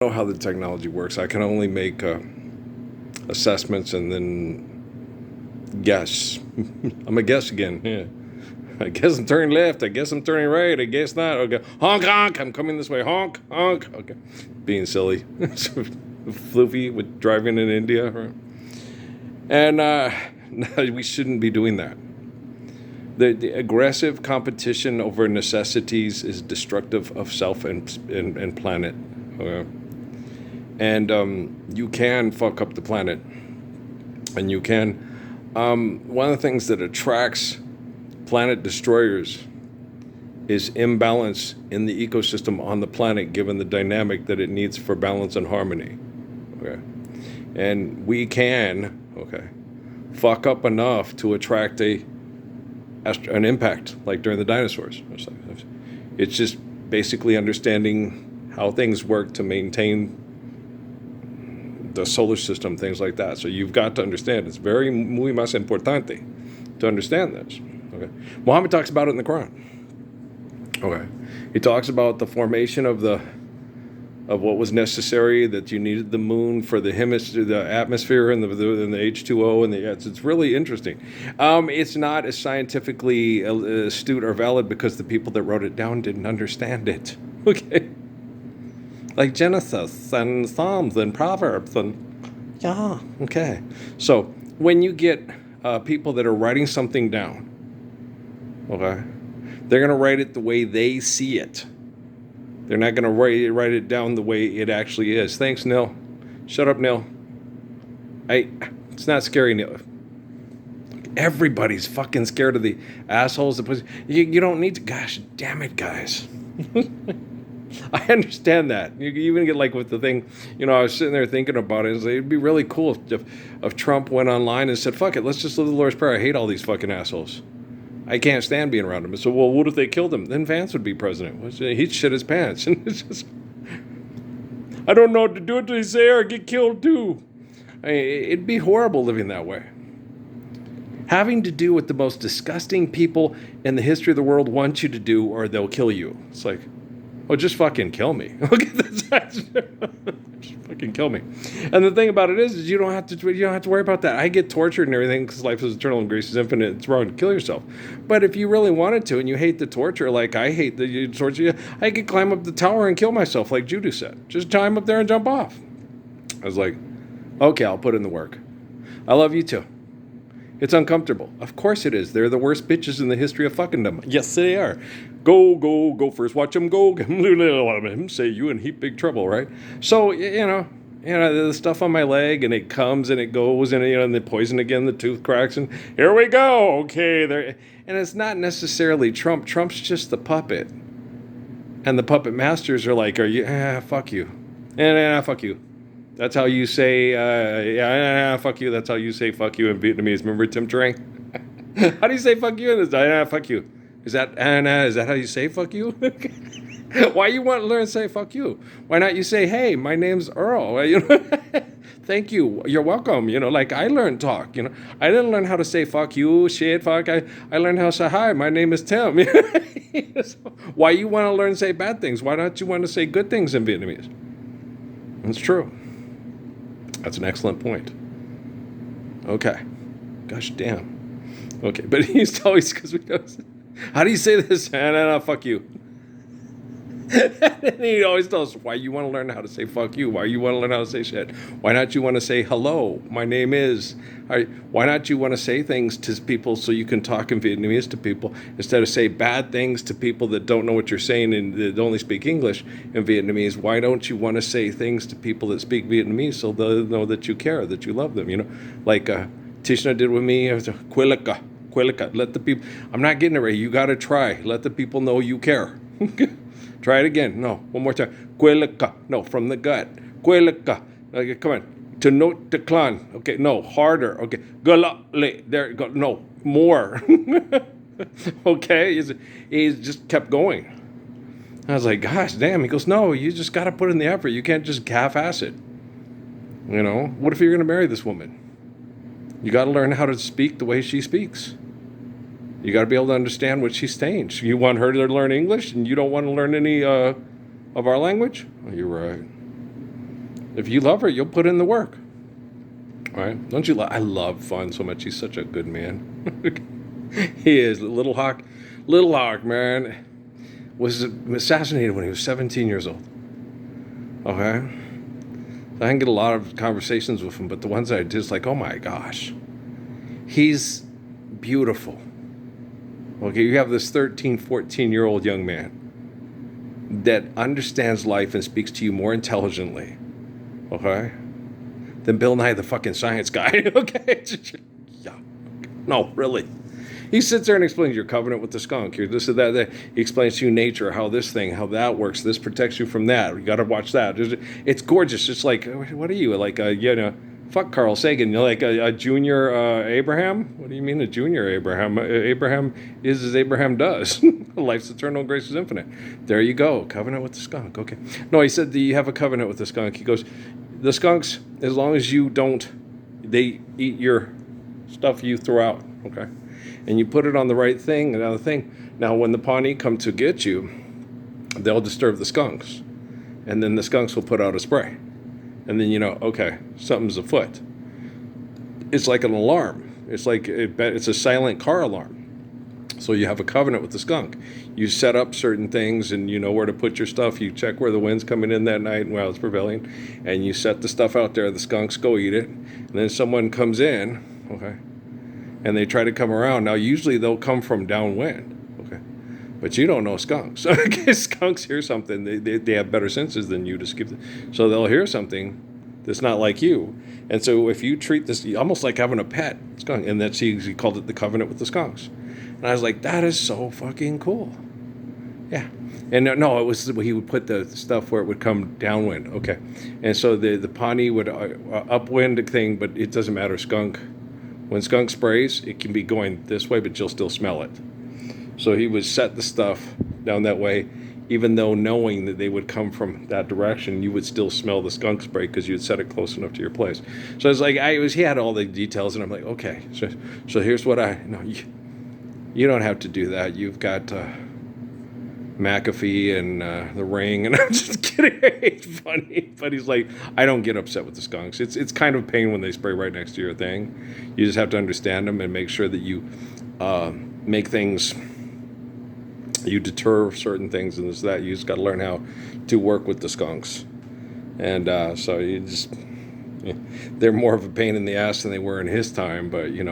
Know how the technology works. I can only make assessments and then guess. I'm a guess again. Yeah. I guess I'm turning left. I guess I'm turning right. I guess not. Okay. Honk, honk. I'm coming this way. Honk, honk. Okay. Being silly. Floofy with driving in India. Right? And no, we shouldn't be doing that. The aggressive competition over necessities is destructive of self and planet. Okay? And you can fuck up the planet. And you can. One of the things that attracts planet destroyers is imbalance in the ecosystem on the planet, given the dynamic that it needs for balance and harmony. Okay. And we can, fuck up enough to attract an impact, like during the dinosaurs. It's just basically understanding how things work to maintain the solar system, things like that. So you've got to understand. It's muy más importante to understand this. Okay. Muhammad talks about it in the Quran. Okay. He talks about the formation of what was necessary, that you needed the moon for the atmosphere and the H2O and it's really interesting. It's not as scientifically astute or valid because the people that wrote it down didn't understand it. Okay. Like Genesis and Psalms and Proverbs okay. So when you get people that are writing something down, okay, they're going to write it the way they see it. They're not going to write it down the way it actually is. Thanks, Neil. Shut up, Neil. It's not scary, Neil. Everybody's fucking scared of the assholes. You don't need to. Gosh, damn it, guys. I understand that. You even get like with the thing, I was sitting there thinking about it. It'd be really cool if Trump went online and said, fuck it, let's just live the Lord's Prayer. I hate all these fucking assholes. I can't stand being around him. So, well, what if they killed him? Then Vance would be president. He'd shit his pants. And it's just, I don't know what to do until he say or get killed too. It'd be horrible living that way. Having to do what the most disgusting people in the history of the world want you to do, or they'll kill you. It's like, oh, just fucking kill me. Okay, just fucking kill me. And the thing about it is you don't have to worry about that. I get tortured and everything because life is eternal and grace is infinite. It's wrong to kill yourself. But if you really wanted to and you hate the torture, like I hate the torture, I could climb up the tower and kill myself, like Judy said. Just climb up there and jump off. I was like, okay, I'll put in the work. I love you too. It's uncomfortable. Of course it is. They're the worst bitches in the history of fuckingdom. Yes, they are. Go first. Watch them go. Say you in heap big trouble, right? So, the stuff on my leg, and it comes and it goes, and the poison again, the tooth cracks, and here we go. Okay, there. And it's not necessarily Trump. Trump's just the puppet. And the puppet masters are like, fuck you. And fuck you. That's how you say, fuck you. That's how you say fuck you in Vietnamese. Remember Tim Trang? How do you say fuck you? Fuck you. Is that how you say fuck you? Why you want to learn to say fuck you? Why not you say, hey, my name's Earl. Thank you. You're welcome. Like I learned talk. I didn't learn how to say fuck you, shit, fuck. I learned how to say, hi, my name is Tim. Why you want to learn to say bad things? Why don't you want to say good things in Vietnamese? It's true. That's an excellent point. Okay. Gosh damn. Okay, but he's always, because we know, how do you say this? No, fuck you. And he always tells us, why you want to learn how to say fuck you? Why you want to learn how to say shit? Why not you want to say hello? My name is. Why not you want to say things to people so you can talk in Vietnamese to people instead of say bad things to people that don't know what you're saying and that only speak English in Vietnamese? Why don't you want to say things to people that speak Vietnamese so they'll know that you care, that you love them? Like Tishna did with me. Quilika. Let the people. I'm not getting it right. You got to try. Let the people know you care. Try it again. No, one more time. Quilika. No, from the gut. Quilika. Okay, come on. To note decline. Okay, no, harder. Okay. Galale. There, go. No, more. Okay, he just kept going. I was like, gosh, damn. He goes, no, you just got to put in the effort. You can't just half-ass it. What if you're going to marry this woman? You got to learn how to speak the way she speaks. You got to be able to understand what she's saying. You want her to learn English, and you don't want to learn any of our language? Oh, you're right. If you love her, you'll put in the work. All right? Don't you? I love Fawn so much. He's such a good man. He is. Little Hawk, man, was assassinated when he was 17 years old. Okay? I didn't get a lot of conversations with him, but the ones I did, like, oh my gosh. He's beautiful. Okay, you have this 13, 14-year-old young man that understands life and speaks to you more intelligently, okay, than Bill Nye the fucking science guy, okay? Yeah. No, really. He sits there and explains your covenant with the skunk. You're this or that. He explains to you nature, how this thing, how that works. This protects you from that. You got to watch that. It's gorgeous. It's like, what are you, like a, fuck Carl Sagan. You're like a junior Abraham? What do you mean a junior Abraham? Abraham is as Abraham does. Life's eternal, grace is infinite. There you go. Covenant with the skunk. Okay. No, he said, do you have a covenant with the skunk? He goes, the skunks, as long as you don't, they eat your stuff you throw out. Okay. And you put it on the right thing, another thing. Now, when the Pawnee come to get you, they'll disturb the skunks. And then the skunks will put out a spray. And then okay, something's afoot. It's like an alarm. It's like it's a silent car alarm. So you have a covenant with the skunk. You set up certain things, and you know where to put your stuff. You check where the wind's coming in that night and while it's prevailing, and you set the stuff out there. The skunks go eat it, and then someone comes in, okay, and they try to come around. Now, usually they'll come from downwind, okay, but you don't know skunks. Okay, skunks hear something. They have better senses than you to skip them. So they'll hear something that's not like you. And so if you treat this almost like having a pet skunk, and that's he called it the covenant with the skunks. And I was like, that is so fucking cool. Yeah. And no, it was he would put the stuff where it would come downwind. Okay. And so the Pawnee would upwind a thing, but it doesn't matter. Skunk, when skunk sprays, it can be going this way, but you'll still smell it. So he would set the stuff down that way, even though knowing that they would come from that direction, you would still smell the skunk spray because you had set it close enough to your place. So it's like he had all the details, and I'm like, okay, so here's what you don't have to do that. You've got McAfee and the Ring, and I'm just kidding. It's funny, but he's like, I don't get upset with the skunks. It's kind of pain when they spray right next to your thing. You just have to understand them and make sure that you make things. You deter certain things, and this that you just got to learn how to work with the skunks. And so they're more of a pain in the ass than they were in his time, but you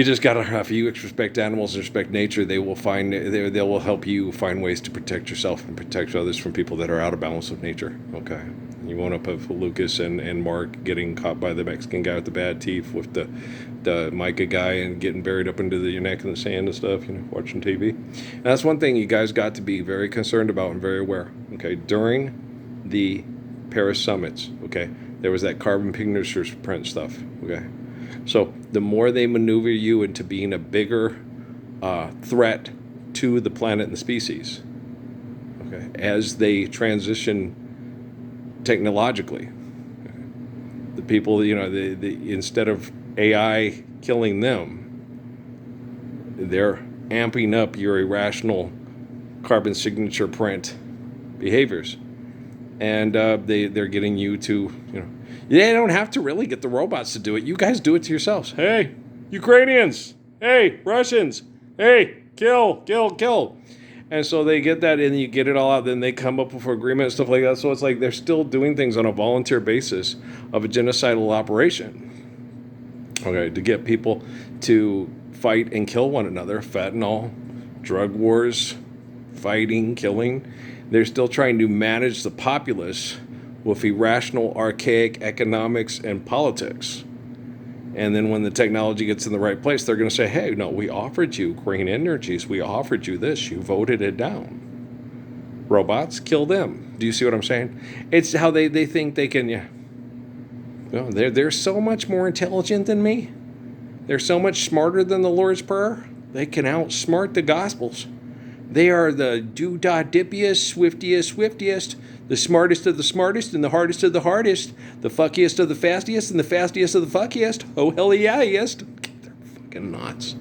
just got to have, if you respect animals and respect nature, they will help you find ways to protect yourself and protect others from people that are out of balance with nature. Okay. You won't have Lucas and Mark getting caught by the Mexican guy with the bad teeth, with the Micah guy, and getting buried up into your neck in the sand and stuff, watching TV. And that's one thing you guys got to be very concerned about and very aware. Okay. During the Paris summits, okay, there was that carbon fingerprint stuff. Okay. So the more they maneuver you into being a bigger threat to the planet and the species, okay, as they transition technologically, okay, the people, instead of AI killing them, they're amping up your irrational carbon signature print behaviors, and they're getting you to, they don't have to really get the robots to do it. You guys do it to yourselves. Hey, Ukrainians. Hey, Russians. Hey, kill. And so they get that, and you get it all out. Then they come up with agreement and stuff like that. So it's like they're still doing things on a volunteer basis of a genocidal operation. Okay, to get people to fight and kill one another. Fentanyl, drug wars, fighting, killing. They're still trying to manage the populace with irrational, archaic economics and politics. And then when the technology gets in the right place, they're going to say, hey, no, we offered you green energies. We offered you this. You voted it down. Robots, kill them. Do you see what I'm saying? It's how they think they can, they're so much more intelligent than me. They're so much smarter than the Lord's Prayer. They can outsmart the Gospels. They are the do-da-dippiest, swiftiest, the smartest of the smartest, and the hardest of the hardest, the fuckiest of the fastiest, and the fastiest of the fuckiest. Oh, hell yeah, yes. They're fucking nuts.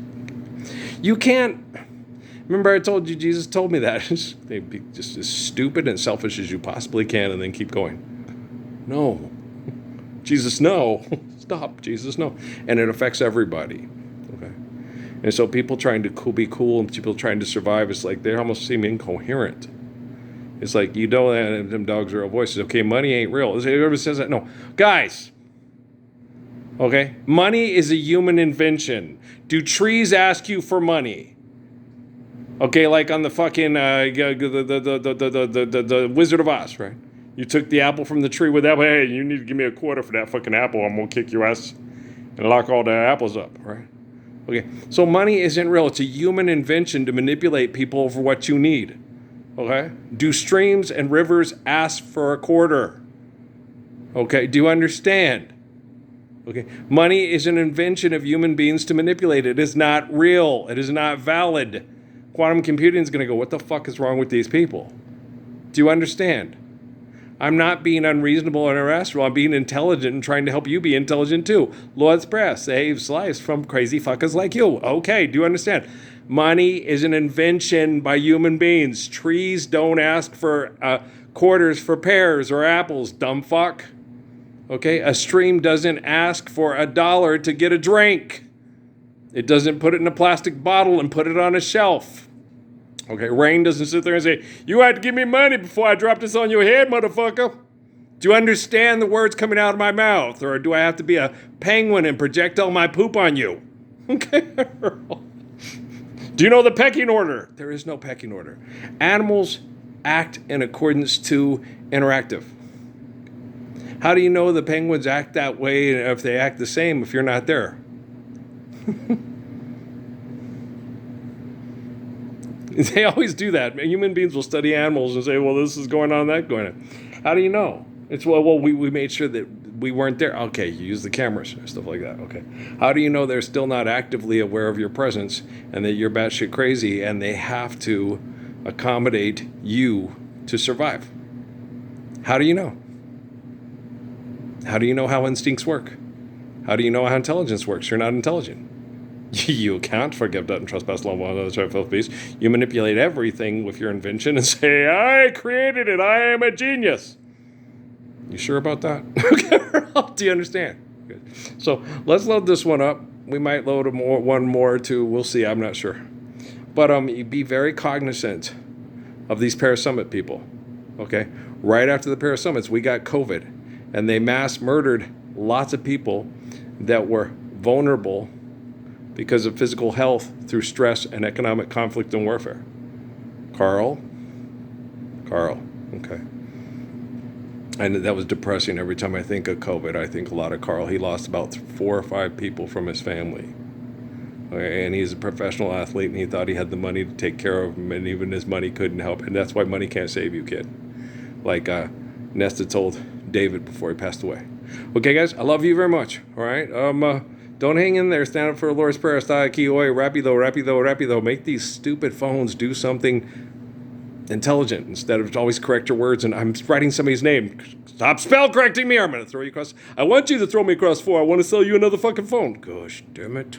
You can't, Remember I told you Jesus told me that. They be just as stupid and selfish as you possibly can and then keep going. No. Jesus, no. Stop, Jesus, no. And it affects everybody. Okay. And so people trying to be cool and people trying to survive, it's like they almost seem incoherent. It's like, you know that them dogs are real voices. Okay, money ain't real. Whoever says that, no. Guys, okay, money is a human invention. Do trees ask you for money? Okay, like on the fucking the Wizard of Oz, right? You took the apple from the tree with that. Hey, you need to give me a quarter for that fucking apple. I'm gonna kick your ass and lock all the apples up, right? Okay, so money isn't real. It's a human invention to manipulate people for what you need. Okay, do streams and rivers ask for a quarter? Okay, do you understand? Okay, money is an invention of human beings to manipulate. It is not real. It is not valid. Quantum computing is going to go, what the fuck is wrong with these people? Do you understand? I'm not being unreasonable or irrational. I'm being intelligent and trying to help you be intelligent too. Lord's Prayer saves lives from crazy fuckers like you. Okay, do you understand? Money is an invention by human beings. Trees don't ask for quarters for pears or apples, dumb fuck. Okay, a stream doesn't ask for $1 to get a drink. It doesn't put it in a plastic bottle and put it on a shelf. Okay, rain doesn't sit there and say, you had to give me money before I drop this on your head, motherfucker. Do you understand the words coming out of my mouth? Or do I have to be a penguin and project all my poop on you? Okay. Do you know the pecking order? There is no pecking order. Animals act in accordance to interactive. How do you know the penguins act that way if they act the same if you're not there? They always do that. Human beings will study animals and say, well, this is going on, that going on. How do you know? It's, well, we made sure that we weren't there. Okay, you use the cameras and stuff like that. Okay. How do you know they're still not actively aware of your presence and that you're batshit crazy and they have to accommodate you to survive? How do you know? How do you know how instincts work? How do you know how intelligence works? You're not intelligent. You can't forgive debt and trespass, love one another, strive, filth, peace. You manipulate everything with your invention and say, I created it. I am a genius. You sure about that? Okay. Do you understand? Good. So let's load this one up. We might load one more too. We'll see. I'm not sure. But be very cognizant of these Paris Summit people. Okay. Right after the Paris Summits, we got COVID. And they mass murdered lots of people that were vulnerable because of physical health through stress and economic conflict and warfare. Carl, okay. And that was depressing. Every time I think of COVID, I think a lot of Carl. He lost about 4 or 5 people from his family. Okay, and he's a professional athlete, and he thought he had the money to take care of him, and even his money couldn't help. And that's why money can't save you, kid. Like Nesta told David before he passed away. Okay, guys, I love you very much. All right, don't hang in there. Stand up for the Lord's Prayer. Sta aquí hoy, rápido, rápido, rápido. Make these stupid phones do something intelligent instead of always correct your words. And I'm writing somebody's name. Stop spell correcting me. I'm going to throw you across. I want you to throw me across 4. I want to sell you another fucking phone. Gosh damn it.